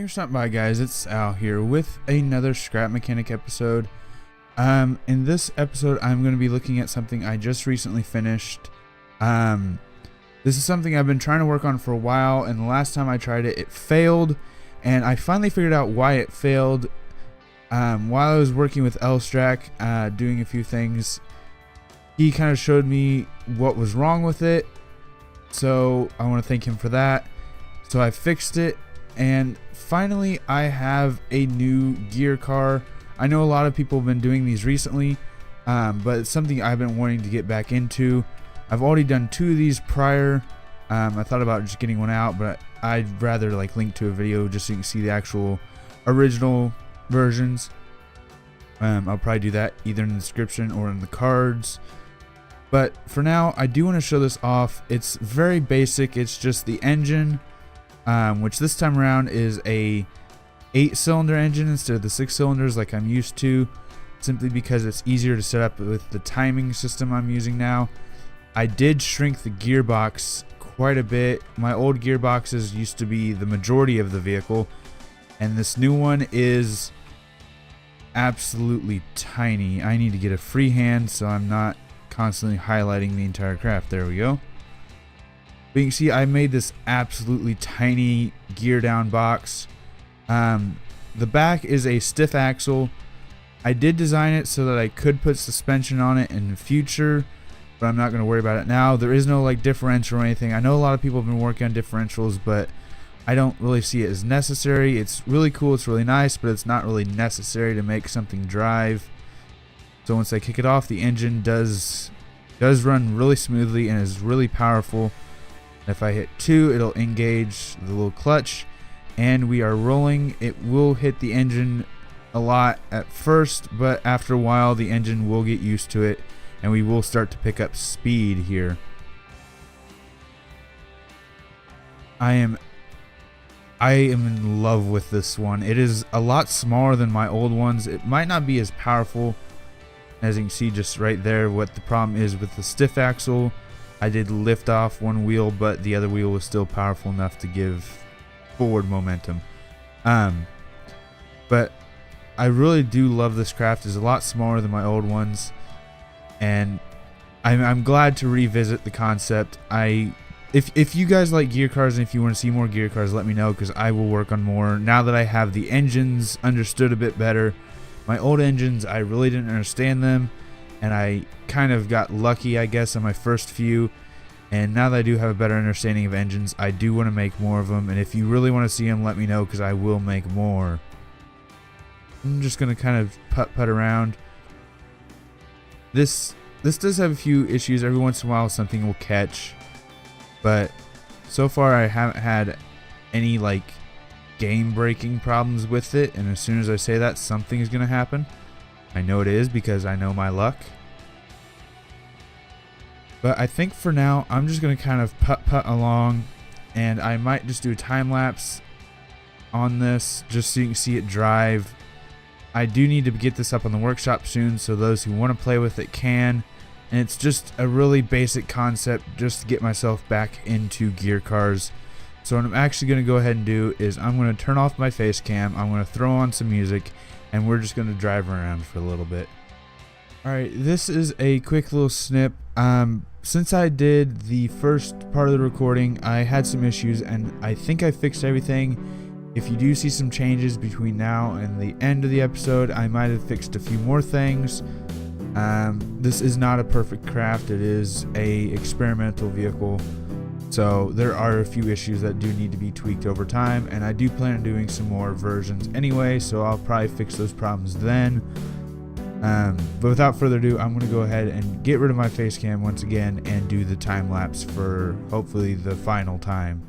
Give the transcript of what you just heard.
Thanks for stopping by, guys. It's Al here with another scrap mechanic episode. In this episode, I'm going to be looking at something I just recently finished. This is something I've been trying to work on for a while, and the last time I tried it, it failed, and I finally figured out why it failed. While I was working with Alstrak, doing a few things, he kind of showed me what was wrong with it, so I want to thank him for that. So I fixed it, and finally I have a new gear car. I know a lot of people have been doing these recently, but it's something I've been wanting to get back into. I've already done 2 of these prior. I thought about just getting one out, but I'd rather link to a video just so you can see the actual original versions. I'll probably do that either in the description or in the cards. But for now, I do want to show this off. It's very basic. It's just the engine, which this time around is a 8-cylinder engine instead of the 6 cylinders like I'm used to, simply because it's easier to set up with the timing system I'm using now. I did shrink the gearbox quite a bit. My old gearboxes used to be the majority of the vehicle, and this new one is absolutely tiny. I need to get a freehand so I'm not constantly highlighting the entire craft. There we go. But you can see I made this absolutely tiny gear down box. The back is a stiff axle. I did design it so that I could put suspension on it in the future, but I'm not going to worry about it now. There is no differential or anything. I know a lot of people have been working on differentials, but I don't really see it as necessary. It's really cool, it's really nice, but it's not really necessary to make something drive. So once I kick it off, the engine does run really smoothly and is really powerful. If I hit 2, it'll engage the little clutch, and we are rolling. It will hit the engine a lot at first, but after a while the engine will get used to it and we will start to pick up speed here. I am in love with this one. It is a lot smaller than my old ones. It might not be as powerful, as you can see just right there what the problem is with the stiff axle. I did lift off one wheel, but the other wheel was still powerful enough to give forward momentum. But I really do love this craft. It's a lot smaller than my old ones, and I'm glad to revisit the concept. If you guys like gear cars and if you want to see more gear cars, let me know, because I will work on more now that I have the engines understood a bit better. My old engines, I really didn't understand them, and I kind of got lucky, I guess, on my first few. And now that I do have a better understanding of engines, I do want to make more of them. And if you really want to see them, let me know, because I will make more. I'm just going to kind of putt around. This does have a few issues. Every once in a while something will catch. But so far I haven't had any game-breaking problems with it. And as soon as I say that, something is going to happen. I know it is, because I know my luck. But I think for now, I'm just going to kind of putt along, and I might just do a time-lapse on this just so you can see it drive. I do need to get this up on the workshop soon, so those who want to play with it can. And it's just a really basic concept just to get myself back into gear cars. So what I'm actually going to go ahead and do is I'm going to turn off my face cam, I'm going to throw on some music, and we're just going to drive around for a little bit. Alright, this is a quick little snip. Since I did the first part of the recording, I had some issues, and I think I fixed everything. If you do see some changes between now and the end of the episode, I might have fixed a few more things. This is not a perfect craft. It is a experimental vehicle, so there are a few issues that do need to be tweaked over time, and I do plan on doing some more versions anyway, so I'll probably fix those problems then. But without further ado, I'm going to go ahead and get rid of my face cam once again and do the time lapse for hopefully the final time.